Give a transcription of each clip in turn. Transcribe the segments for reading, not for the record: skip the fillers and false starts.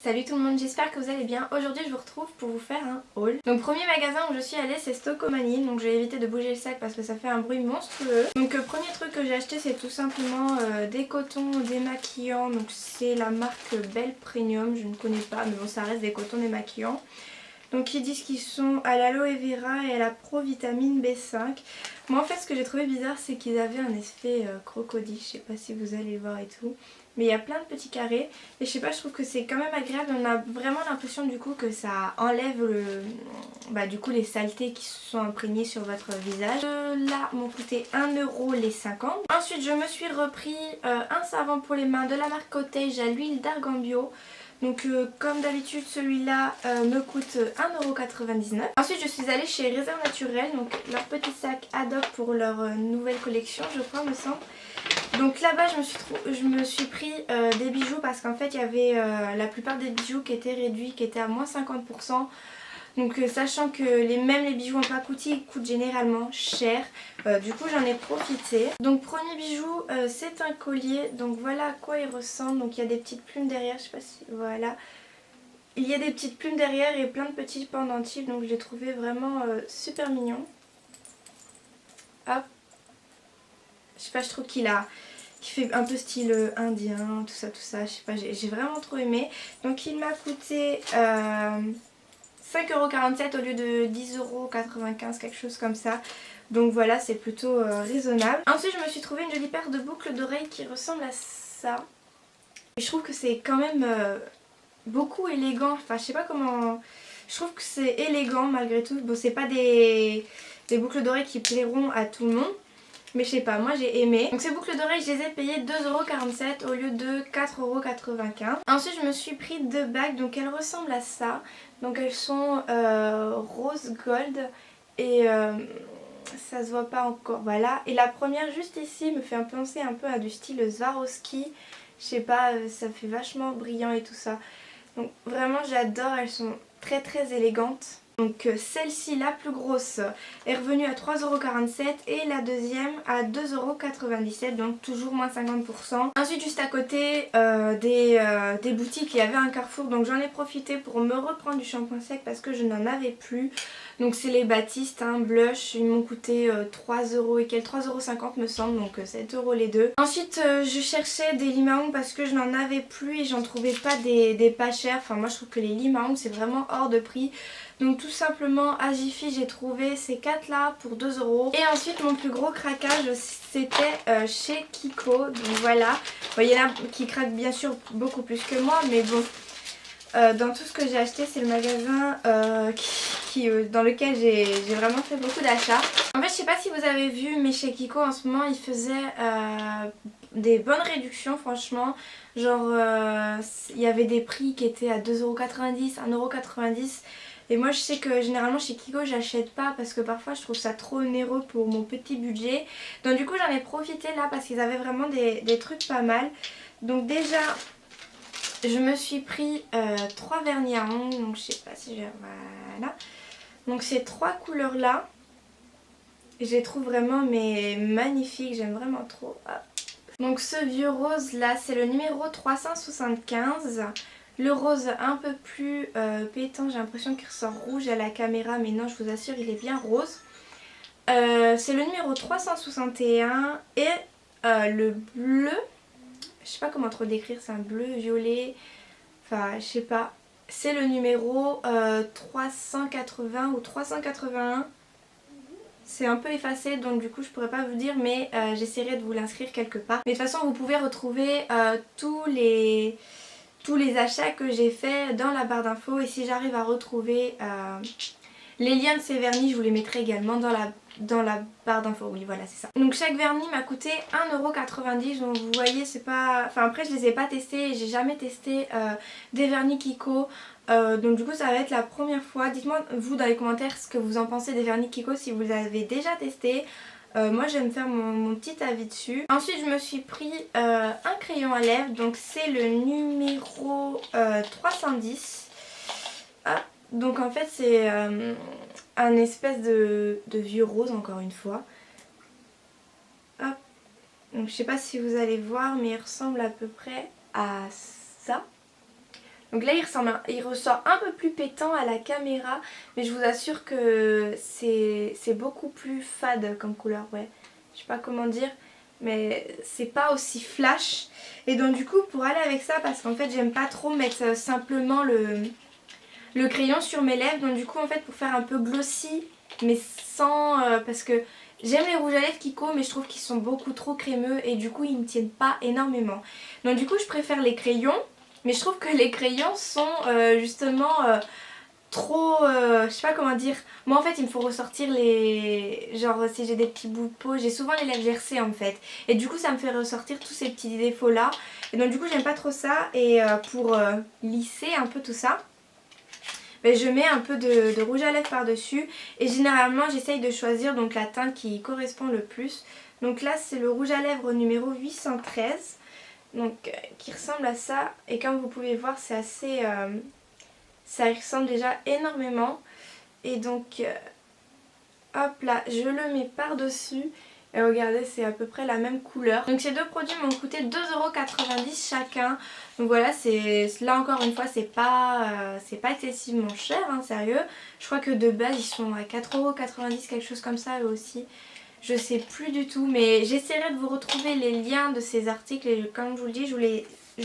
Salut tout le monde, j'espère que vous allez bien. Aujourd'hui je vous retrouve pour vous faire un haul. Donc premier magasin où je suis allée c'est Stocomanie. Donc je vais éviter de bouger le sac parce que ça fait un bruit monstrueux. Donc premier truc que j'ai acheté c'est tout simplement des cotons démaquillants. Donc c'est la marque Belle Premium, je ne connais pas mais bon ça reste des cotons démaquillants. Donc ils disent qu'ils sont à l'aloe vera et à la provitamine B5. Moi en fait ce que j'ai trouvé bizarre c'est qu'ils avaient un effet crocodile, je sais pas si vous allez le voir et tout. Mais il y a plein de petits carrés et je sais pas, je trouve que c'est quand même agréable. On a vraiment l'impression du coup que ça enlève du coup les saletés qui se sont imprégnées sur votre visage. Là m'ont coûté 1€ les 50. Ensuite je me suis repris un savon pour les mains de la marque Cottage à l'huile d'argan bio. Donc comme d'habitude celui-là me coûte 1,99€. Ensuite je suis allée chez Réserve Naturelle, donc leur petit sac ad hoc pour leur nouvelle collection je crois me semble. Donc là-bas je me suis pris des bijoux parce qu'en fait il y avait la plupart des bijoux qui étaient réduits, qui étaient à moins 50%. Donc sachant que même les bijoux en pacotille coûtent généralement cher, du coup j'en ai profité. Donc premier bijou c'est un collier, donc voilà à quoi il ressemble. Donc il y a des petites plumes derrière, je sais pas si voilà. Il y a des petites plumes derrière et plein de petits pendentifs, donc je l'ai trouvé vraiment super mignon. Hop. Je sais pas, je trouve qu'il fait un peu style indien, tout ça, je sais pas, j'ai vraiment trop aimé. Donc il m'a coûté 5,47€ au lieu de 10,95€, quelque chose comme ça. Donc voilà, c'est plutôt raisonnable. Ensuite je me suis trouvé une jolie paire de boucles d'oreilles qui ressemble à ça. Et je trouve que c'est quand même beaucoup élégant, enfin je sais pas comment... Je trouve que c'est élégant malgré tout. Bon c'est pas des boucles d'oreilles qui plairont à tout le monde. Mais je sais pas, moi j'ai aimé. Donc ces boucles d'oreilles, je les ai payées 2,47€ au lieu de 4,95€. Ensuite je me suis pris deux bagues, donc elles ressemblent à ça. Donc elles sont rose gold et ça se voit pas encore, voilà. Et la première juste ici me fait penser un peu à du style Swarovski. Je sais pas, ça fait vachement brillant et tout ça. Donc vraiment j'adore, elles sont très élégantes. Donc celle-ci, la plus grosse, est revenue à 3,47€ et la deuxième à 2,97€, donc toujours moins 50%. Ensuite juste à côté des boutiques, il y avait un Carrefour, donc j'en ai profité pour me reprendre du shampoing sec parce que je n'en avais plus. Donc c'est les Baptiste, blush, ils m'ont coûté 3€ et quelques, 3,50€ me semble, donc 7€ les deux. Ensuite je cherchais des limaons parce que je n'en avais plus et j'en trouvais pas des pas chers. Enfin moi je trouve que les limaons c'est vraiment hors de prix. Donc tout simplement à Jiffy j'ai trouvé ces 4 là pour 2€. Et ensuite mon plus gros craquage c'était chez Kiko. Donc voilà, bon, il y en a qui craquent bien sûr beaucoup plus que moi mais bon. Dans tout ce que j'ai acheté c'est le magasin dans lequel j'ai vraiment fait beaucoup d'achats. En fait je sais pas si vous avez vu mais chez Kiko en ce moment ils faisaient des bonnes réductions franchement. Genre il y avait des prix qui étaient à 2,90€, 1,90€. Et moi je sais que généralement chez Kiko j'achète pas parce que parfois je trouve ça trop onéreux pour mon petit budget. Donc du coup j'en ai profité là parce qu'ils avaient vraiment des trucs pas mal. Donc déjà je me suis pris 3 vernis à ongles, donc je sais pas si je... Voilà. Donc ces 3 couleurs là, je les trouve vraiment mais magnifiques, j'aime vraiment trop. Hop. Donc ce vieux rose là c'est le numéro 375. Le rose un peu plus pétant, j'ai l'impression qu'il ressort rouge à la caméra mais non je vous assure il est bien rose. C'est le numéro 361 et le bleu, je sais pas comment trop décrire, c'est un bleu violet, enfin je sais pas. C'est le numéro 380 ou 381. C'est un peu effacé donc du coup je pourrais pas vous dire mais j'essaierai de vous l'inscrire quelque part. Mais de toute façon vous pouvez retrouver tous les achats que j'ai fait dans la barre d'infos et si j'arrive à retrouver les liens de ces vernis je vous les mettrai également dans la barre d'infos. Oui voilà c'est ça. Donc chaque vernis m'a coûté 1,90€, donc vous voyez c'est pas... Enfin après je les ai pas testés, j'ai jamais testé des vernis Kiko. Donc du coup ça va être la première fois. Dites-moi vous dans les commentaires ce que vous en pensez des vernis Kiko si vous les avez déjà testés. Moi je vais me faire mon petit avis dessus. Ensuite je me suis pris un crayon à lèvres, donc c'est le numéro 310. Ah, donc en fait c'est un espèce de vieux rose encore une fois. Hop. Donc je sais pas si vous allez voir mais il ressemble à peu près à ça. Donc là il ressort un peu plus pétant à la caméra, mais je vous assure que c'est beaucoup plus fade comme couleur, ouais. Je sais pas comment dire, mais c'est pas aussi flash. Et donc du coup pour aller avec ça, parce qu'en fait j'aime pas trop mettre simplement le crayon sur mes lèvres, donc du coup en fait pour faire un peu glossy, mais sans... parce que j'aime les rouges à lèvres Kiko, mais je trouve qu'ils sont beaucoup trop crémeux et du coup ils ne tiennent pas énormément. Donc du coup je préfère les crayons, mais je trouve que les crayons sont justement trop... je sais pas comment dire. Moi en fait il me faut ressortir les... Genre si j'ai des petits bouts de peau, j'ai souvent les lèvres gercées en fait. Et du coup ça me fait ressortir tous ces petits défauts là. Et donc du coup j'aime pas trop ça. Et pour lisser un peu tout ça, ben, je mets un peu de rouge à lèvres par dessus. Et généralement j'essaye de choisir donc la teinte qui correspond le plus. Donc là c'est le rouge à lèvres numéro 813. Donc qui ressemble à ça. Et comme vous pouvez voir c'est assez... ça ressemble déjà énormément. Et donc hop là, je le mets par dessus. Et regardez, c'est à peu près la même couleur. Donc ces deux produits m'ont coûté 2,90€ chacun. Donc voilà, là encore une fois, c'est pas excessivement cher, hein, sérieux. Je crois que de base, ils sont à 4,90€, quelque chose comme ça eux aussi. Je sais plus du tout, mais j'essaierai de vous retrouver les liens de ces articles. Et comme je vous le dis, je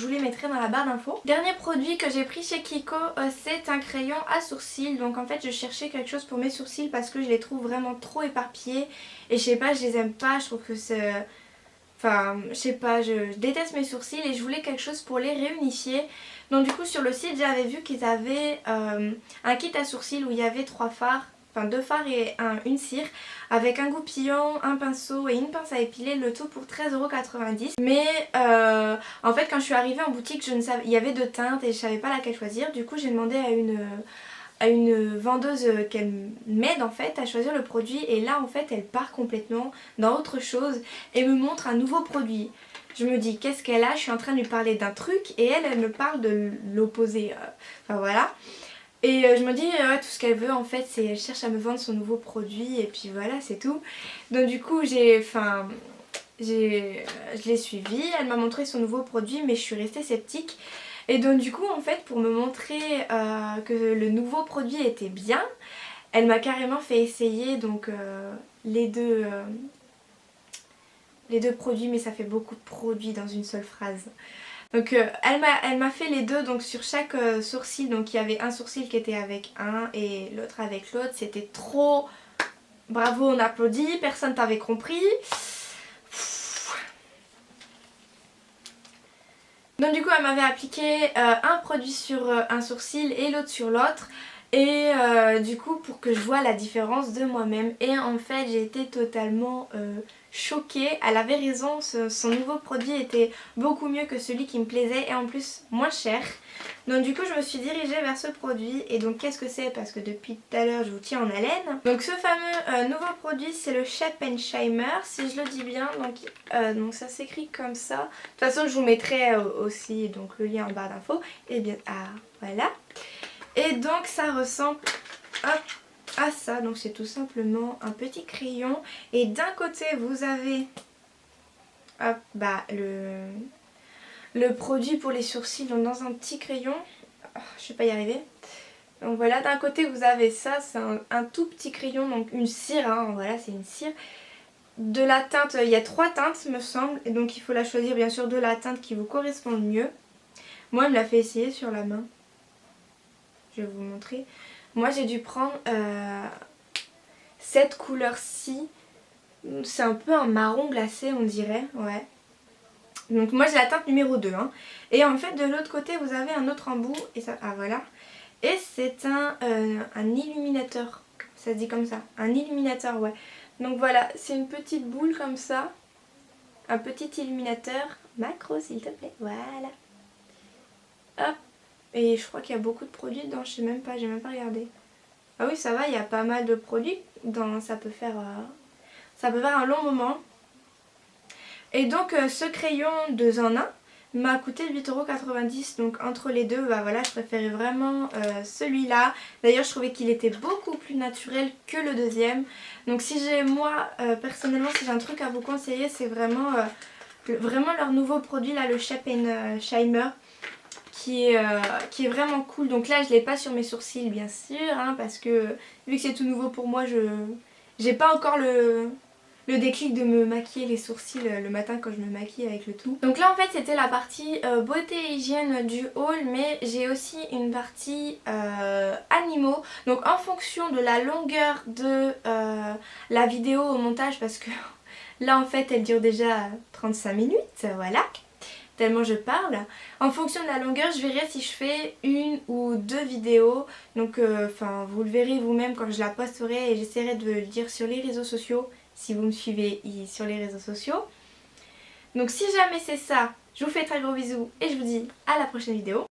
vous les mettrai dans la barre d'infos. Dernier produit que j'ai pris chez Kiko, c'est un crayon à sourcils. Donc en fait je cherchais quelque chose pour mes sourcils parce que je les trouve vraiment trop éparpillés. Et je sais pas, je les aime pas, je trouve que c'est... Enfin, je sais pas, je déteste mes sourcils et je voulais quelque chose pour les réunifier. Donc du coup sur le site j'avais vu qu'ils avaient un kit à sourcils où il y avait 3 fards. Enfin 2 fards et une cire avec un goupillon, un pinceau et une pince à épiler, le tout pour 13,90€. Mais en fait quand je suis arrivée en boutique, je ne savais, il y avait 2 teintes et je savais pas laquelle choisir. Du coup j'ai demandé à une vendeuse qu'elle m'aide en fait à choisir le produit. Et là en fait elle part complètement dans autre chose et me montre un nouveau produit. Je me dis qu'est-ce qu'elle a, je suis en train de lui parler d'un truc et elle me parle de l'opposé. Enfin voilà. Et je me dis ouais, tout ce qu'elle veut en fait c'est elle cherche à me vendre son nouveau produit et puis voilà c'est tout. Donc du coup je l'ai suivie, elle m'a montré son nouveau produit mais je suis restée sceptique. Et donc du coup en fait pour me montrer que le nouveau produit était bien, elle m'a carrément fait essayer donc les deux produits, mais ça fait beaucoup de produits dans une seule phrase. Donc elle m'a fait les deux donc sur chaque sourcil. Donc il y avait un sourcil qui était avec un et l'autre avec l'autre. C'était trop... Bravo, on applaudit, personne t'avait compris. Donc du coup elle m'avait appliqué un produit sur un sourcil et l'autre sur l'autre. Et du coup pour que je vois la différence de moi-même. Et en fait j'ai été totalement choquée. Elle avait raison, son nouveau produit était beaucoup mieux que celui qui me plaisait et en plus moins cher. Donc du coup je me suis dirigée vers ce produit. Et donc qu'est-ce que c'est? Parce que depuis tout à l'heure je vous tiens en haleine. Donc ce fameux nouveau produit c'est le Sheppensheimer, si je le dis bien. Donc ça s'écrit comme ça. De toute façon je vous mettrai aussi donc, le lien en barre d'infos. Et bien voilà. Et donc ça ressemble hop, à ça. Donc c'est tout simplement un petit crayon. Et d'un côté vous avez hop, le produit pour les sourcils donc dans un petit crayon. Oh, je vais pas y arriver. Donc voilà, d'un côté vous avez ça, c'est un tout petit crayon, donc une cire, hein, voilà c'est une cire. De la teinte, il y a 3 teintes me semble. Et donc il faut la choisir bien sûr de la teinte qui vous correspond le mieux. Moi elle me l'a fait essayer sur la main. Je vais vous montrer. Moi j'ai dû prendre cette couleur-ci. C'est un peu un marron glacé on dirait. Ouais. Donc moi j'ai la teinte numéro 2. Hein. Et en fait de l'autre côté vous avez un autre embout. Et ça, ah voilà. Et c'est un illuminateur. Ça se dit comme ça. Un illuminateur ouais. Donc voilà. C'est une petite boule comme ça. Un petit illuminateur. Macro s'il te plaît. Voilà. Hop. Et je crois qu'il y a beaucoup de produits dedans, je sais même pas, j'ai même pas regardé. Ah oui ça va, il y a pas mal de produits dans, ça peut faire un long moment. Et donc ce crayon 2 en 1 m'a coûté 8,90€. Donc entre les deux, bah voilà, je préférais vraiment celui-là. D'ailleurs je trouvais qu'il était beaucoup plus naturel que le deuxième. Donc si j'ai moi personnellement si j'ai un truc à vous conseiller c'est vraiment leur nouveau produit là, le Sheppensheimer. qui est vraiment cool. Donc là je l'ai pas sur mes sourcils bien sûr hein, parce que vu que c'est tout nouveau pour moi, j'ai pas encore le déclic de me maquiller les sourcils le matin quand je me maquille avec le tout. Donc là en fait c'était la partie beauté et hygiène du haul, mais j'ai aussi une partie animaux. Donc en fonction de la longueur de la vidéo au montage, parce que là en fait elle dure déjà 35 minutes, voilà, tellement je parle. En fonction de la longueur je verrai si je fais une ou deux vidéos. Donc vous le verrez vous-même quand je la posterai, et j'essaierai de le dire sur les réseaux sociaux si vous me suivez sur les réseaux sociaux. Donc si jamais c'est ça, je vous fais très gros bisous et je vous dis à la prochaine vidéo.